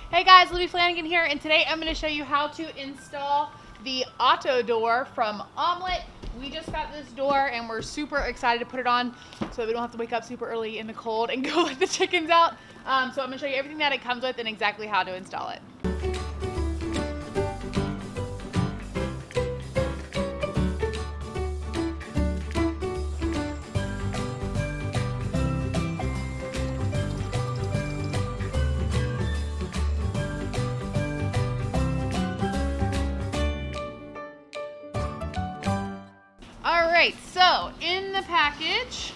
Hey guys, Libby Flanagan here, and today I'm going to show you how to install the Autodoor from Omelet. We just got this door and we're super excited to put it on so that we don't have to wake up super early in the cold and go let the chickens out. So I'm going to show you everything that it comes with and exactly how to install it. Alright, so in the package,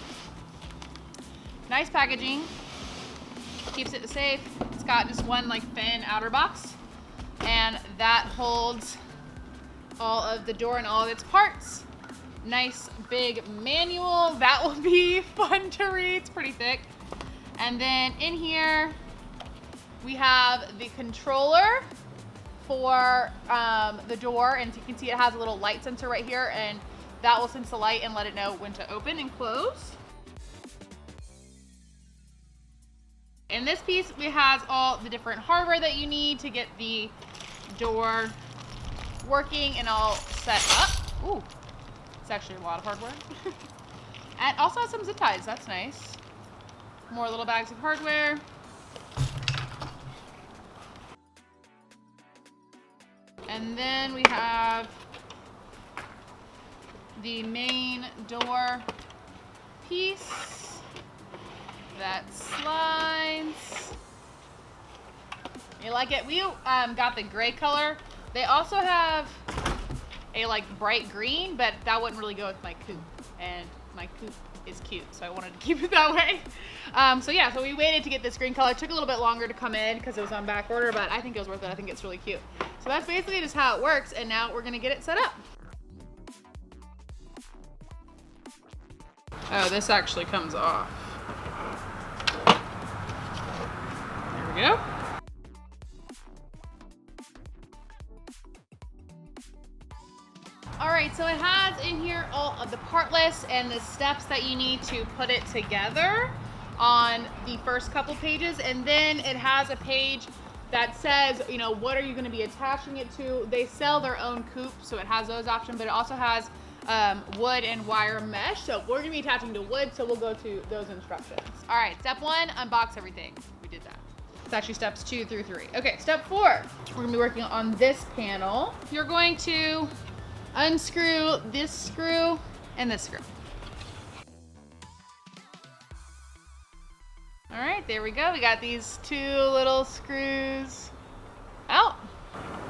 nice packaging, keeps it safe. It's got just one like thin outer box, and that holds all of the door and all of its parts. Nice big manual, that will be fun to read, it's pretty thick. And then in here, we have the controller for the door, and as you can see it has a little light sensor right here, and that will sense the light and let it know when to open and close. In this piece, we have all the different hardware that you need to get the door working and all set up. Ooh, it's actually a lot of hardware. And also has some zip ties, that's nice. More little bags of hardware. And then we have the main door piece that slides. You like it? We got the gray color. They also have a like bright green, but that wouldn't really go with my coop, and my coop is cute, so I wanted to keep it that way. So we waited to get this green color. It took a little bit longer to come in because it was on back order, but I think it was worth it. I think it's really cute. So that's basically just how it works, and now we're gonna get it set up. Oh, this actually comes off. There we go. All right, so it has in here all of the part list and the steps that you need to put it together on the first couple pages. And then it has a page that says, you know, what are you gonna be attaching it to? They sell their own coop, so it has those options, but it also has wood and wire mesh. So we're gonna be attaching to wood, so we'll go to those instructions. All right, step 1, unbox everything. We did that. It's actually steps 2 through 3. Okay, step 4, we're gonna be working on this panel. You're going to unscrew this screw and this screw. All right, there we go. We got these 2 little screws out.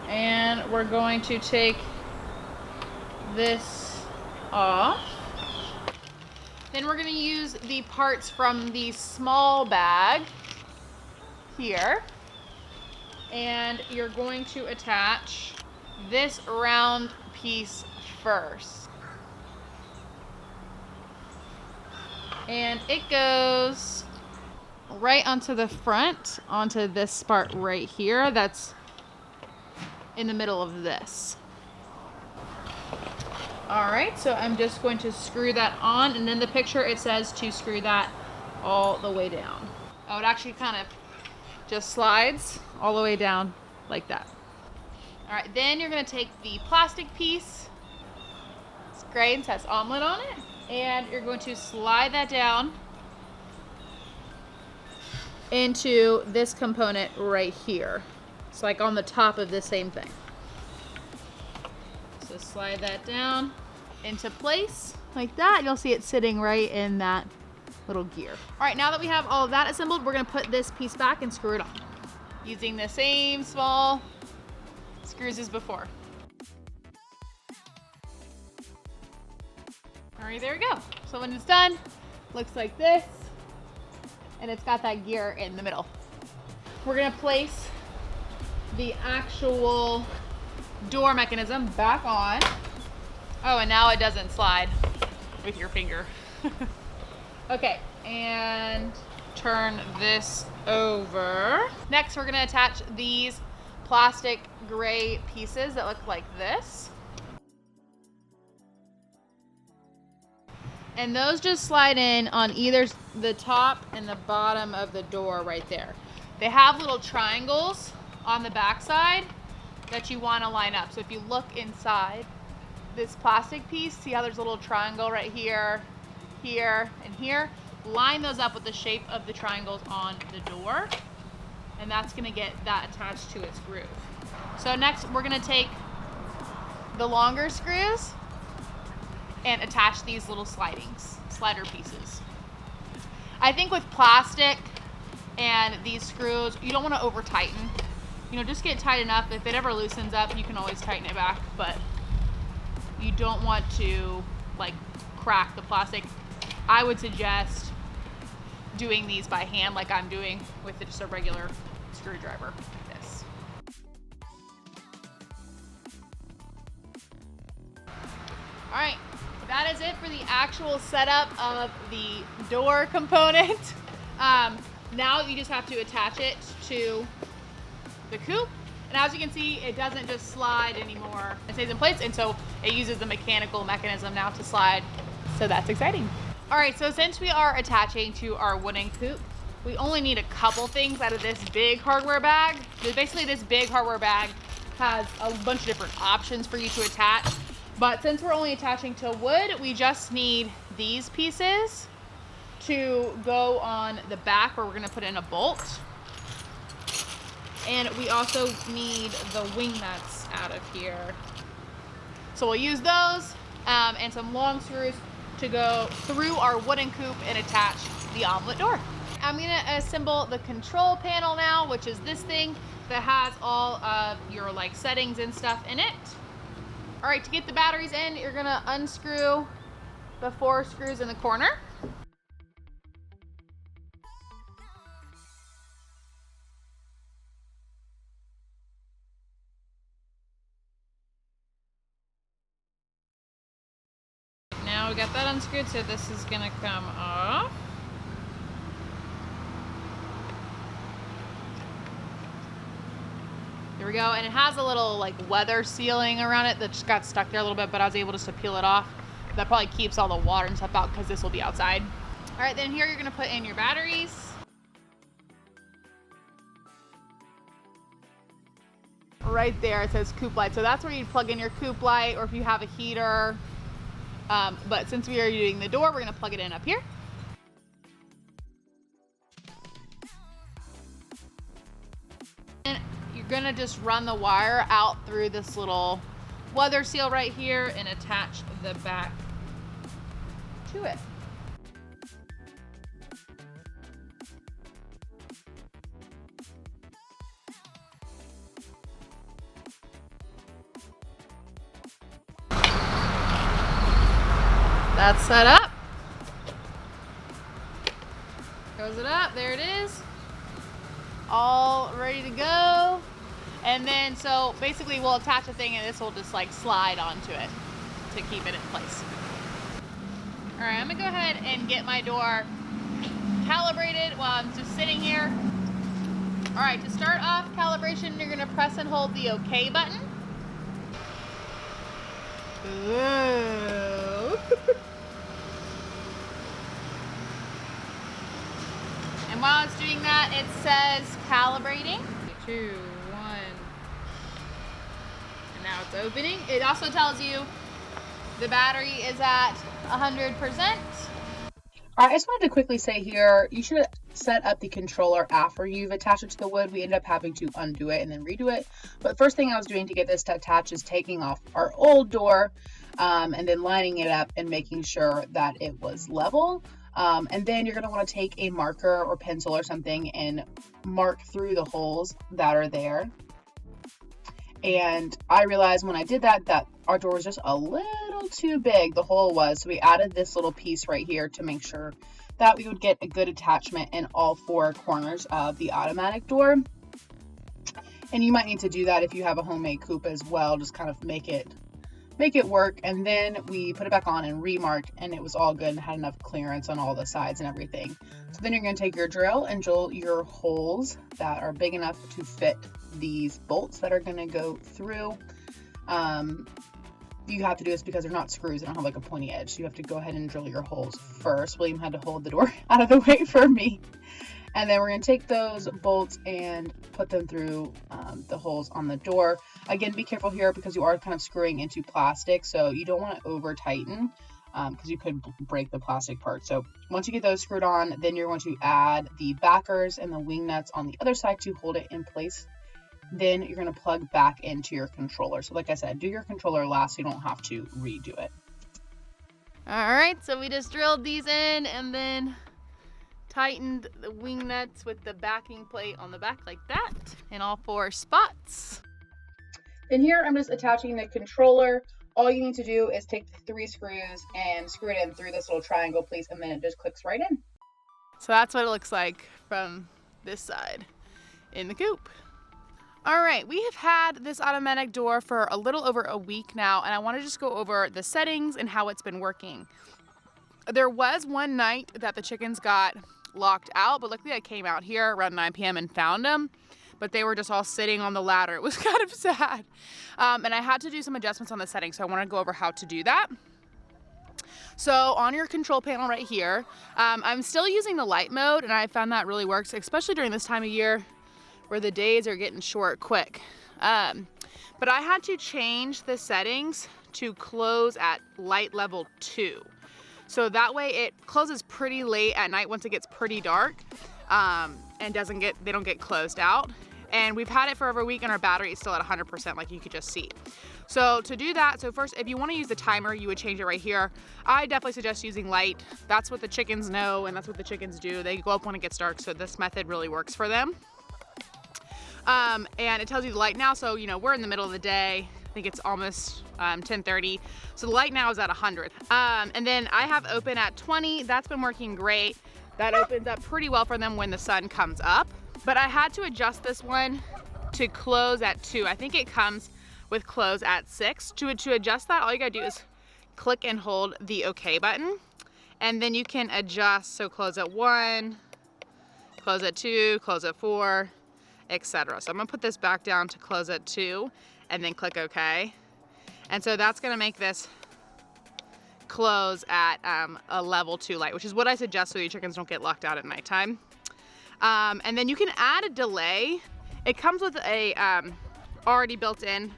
And we're going to take this off. Then we're going to use the parts from the small bag here, and you're going to attach this round piece first, and it goes right onto the front, onto this part right here that's in the middle of this. All right, so I'm just going to screw that on, and then the picture, it says to screw that all the way down. Oh, it actually kind of just slides all the way down like that. All right, then you're gonna take the plastic piece. It's gray and says Omelet on it, and you're going to slide that down into this component right here. It's like on the top of the same thing. So slide that down into place like that. You'll see it sitting right in that little gear. All right, now that we have all of that assembled, we're gonna put this piece back and screw it on using the same small screws as before. All right, there we go. So when it's done, looks like this, and it's got that gear in the middle. We're gonna place the actual door mechanism back on. Oh, and now it doesn't slide with your finger. Okay, and turn this over. Next, we're gonna attach these plastic gray pieces that look like this. And those just slide in on either the top and the bottom of the door right there. They have little triangles on the back side that you want to line up. So if you look inside this plastic piece, see how there's a little triangle right here, here, and here? Line those up with the shape of the triangles on the door, and that's going to get that attached to its groove. So next we're going to take the longer screws and attach these little slider pieces. I think with plastic and these screws, you don't want to over tighten. You know, just get tight enough. If it ever loosens up, you can always tighten it back, but you don't want to like crack the plastic. I would suggest doing these by hand like I'm doing with just a regular screwdriver like this. All right, that is it for the actual setup of the door component. Now you just have to attach it to the coupe. And as you can see, it doesn't just slide anymore. It stays in place, and so it uses the mechanical mechanism now to slide. So that's exciting. All right, so since we are attaching to our wooden coupe, we only need a couple things out of this big hardware bag. Basically, this big hardware bag has a bunch of different options for you to attach. But since we're only attaching to wood, we just need these pieces to go on the back where we're gonna put in a bolt. And we also need the wing nuts out of here. So we'll use those and some long screws to go through our wooden coupe and attach the omelet door. I'm gonna assemble the control panel now, which is this thing that has all of your like settings and stuff in it. All right, to get the batteries in, you're gonna unscrew the 4 screws in the corner. Now we got that unscrewed, so this is gonna come off. There we go, and it has a little like weather sealing around it that just got stuck there a little bit, but I was able just to peel it off. That probably keeps all the water and stuff out because this will be outside. All right, then here you're gonna put in your batteries. Right there it says coupe light, so that's where you'd plug in your coupe light, or if you have a heater. But since we are doing the door, we're gonna plug it in up here. And you're gonna just run the wire out through this little weather seal right here and attach the back to it. That's set up. Goes it up, there it is. All ready to go. And then, so basically we'll attach a thing and this will just like slide onto it to keep it in place. All right, I'm gonna go ahead and get my door calibrated while I'm just sitting here. All right, to start off calibration, you're gonna press and hold the OK button. Ooh. And while it's doing that, it says calibrating. 2, 1. And now it's opening. It also tells you the battery is at 100%. I just wanted to quickly say here, you should set up the controller after you've attached it to the wood. We ended up having to undo it and then redo it. But first thing I was doing to get this to attach is taking off our old door and then lining it up and making sure that it was level. And then you're going to want to take a marker or pencil or something and mark through the holes that are there. And I realized when I did that our door was just a little too big, the hole was. So we added this little piece right here to make sure that we would get a good attachment in all 4 corners of the automatic door. And you might need to do that if you have a homemade coupe as well, just kind of make it work. And then we put it back on and remarked, and it was all good and had enough clearance on all the sides and everything. So then you're going to take your drill and drill your holes that are big enough to fit these bolts that are going to go through. You have to do this because they're not screws, they don't have like a pointy edge, so you have to go ahead and drill your holes first. William had to hold the door out of the way for me. And then we're going to take those bolts and put them through the holes on the door. Again, be careful here because you are kind of screwing into plastic, so you don't want to over tighten because you could break the plastic part. So once you get those screwed on, then you're going to add the backers and the wing nuts on the other side to hold it in place. Then you're going to plug back into your controller. So like I said, do your controller last so you don't have to redo it. All right, so we just drilled these in and then tightened the wing nuts with the backing plate on the back like that in all 4 spots. Then here I'm just attaching the controller. All you need to do is take the 3 screws and screw it in through this little triangle piece, and then it just clicks right in. So that's what it looks like from this side in the coop. All right, we have had this automatic door for a little over a week now, and I want to just go over the settings and how it's been working. There was one night that the chickens got locked out, but luckily I came out here around 9 p.m. and found them, but they were just all sitting on the ladder. It was kind of sad. And I had to do some adjustments on the settings, so I want to go over how to do that. So on your control panel right here, I'm still using the light mode, and I found that really works, especially during this time of year where the days are getting short quick. But I had to change the settings to close at light level 2. So that way it closes pretty late at night once it gets pretty dark, and they don't get closed out. And we've had it for over a week and our battery is still at 100%, like you could just see. So to do that, so first, if you want to use the timer, you would change it right here. I definitely suggest using light. That's what the chickens know, and that's what the chickens do. They go up when it gets dark, so this method really works for them. And it tells you the light now, so we're in the middle of the day. I think it's almost 10:30. So the light now is at 100. And then I have open at 20. That's been working great. That opens up pretty well for them when the sun comes up. But I had to adjust this one to close at 2. I think it comes with close at 6. To adjust that, all you gotta do is click and hold the OK button. And then you can adjust, so close at 1, close at 2, close at 4, etc. So I'm gonna put this back down to close at 2 and then click OK. And so that's gonna make this close at a level 2 light, which is what I suggest so your chickens don't get locked out at nighttime. And then you can add a delay. It comes with a already built in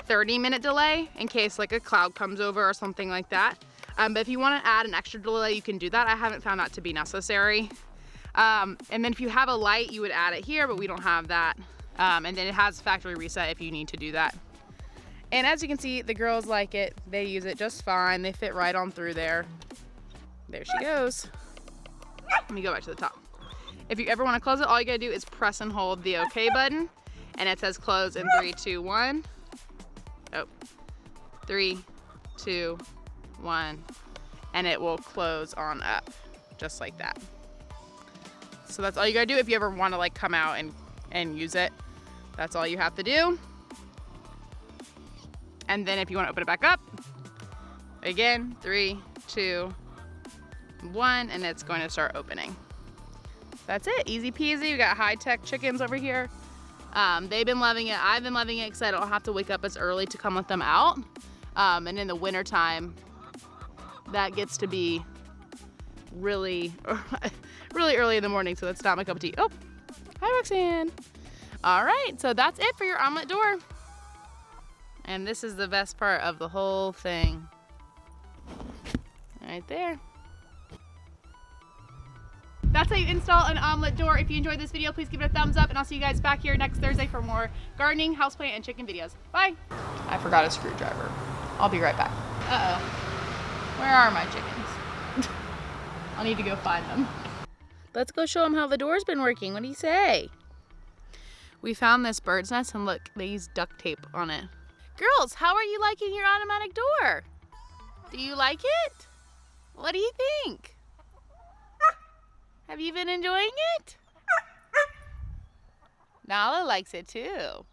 30-minute delay in case like a cloud comes over or something like that. But if you want to add an extra delay, you can do that. I haven't found that to be necessary. And then if you have a light, you would add it here, but we don't have that. And then it has factory reset if you need to do that. And as you can see, the girls like it. They use it just fine. They fit right on through there. There she goes. Let me go back to the top. If you ever want to close it, all you gotta do is press and hold the OK button, and it says close in 3, 2, 1. Oh, 3, 2, 1, and it will close on up, just like that. So that's all you gotta do if you ever want to like come out and use it. That's all you have to do. And then if you want to open it back up, again, 3, 2, 1, and it's going to start opening. That's it, easy peasy. We got high-tech chickens over here. They've been loving it. I've been loving it because I don't have to wake up as early to come let them out. And in the winter time, that gets to be really, really early in the morning, so that's not my cup of tea. Oh, hi Roxanne. All right, so that's it for your omelet door. And this is the best part of the whole thing. Right there. That's how you install an omelet door. If you enjoyed this video, please give it a thumbs up, and I'll see you guys back here next Thursday for more gardening, houseplant, and chicken videos. Bye. I forgot a screwdriver. I'll be right back. Uh-oh. Where are my chickens? I'll need to go find them. Let's go show them how the door's been working. What do you say? We found this bird's nest, and look, they used duct tape on it. Girls, how are you liking your automatic door? Do you like it? What do you think? Have you been enjoying it? Nala likes it too.